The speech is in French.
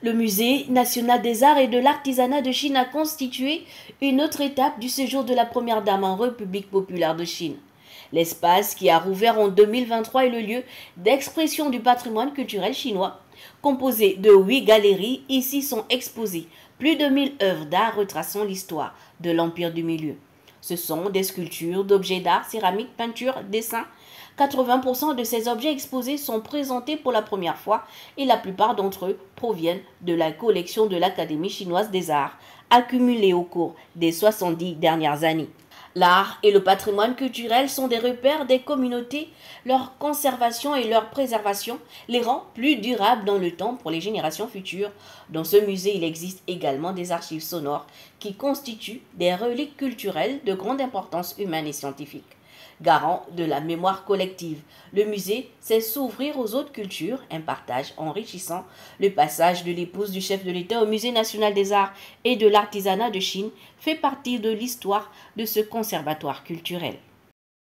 Le Musée national des arts et de l'artisanat de Chine a constitué une autre étape du séjour de la première dame en République populaire de Chine. L'espace qui a rouvert en 2023 est le lieu d'expression du patrimoine culturel chinois. Composé de 8 galeries, ici sont exposées plus de 1000 œuvres d'art retraçant l'histoire de l'Empire du Milieu. Ce sont des sculptures, d'objets d'art, céramique, peinture, dessins. 80% de ces objets exposés sont présentés pour la première fois et la plupart d'entre eux proviennent de la collection de l'Académie chinoise des arts, accumulée au cours des 70 dernières années. L'art et le patrimoine culturel sont des repères des communautés. Leur conservation et leur préservation les rend plus durables dans le temps pour les générations futures. Dans ce musée, il existe également des archives sonores qui constituent des reliques culturelles de grande importance humaine et scientifique. Garant de la mémoire collective, le musée sait s'ouvrir aux autres cultures, un partage enrichissant. Le passage de l'épouse du chef de l'État au Musée national des arts et de l'artisanat de Chine fait partie de l'histoire de ce conservatoire culturel.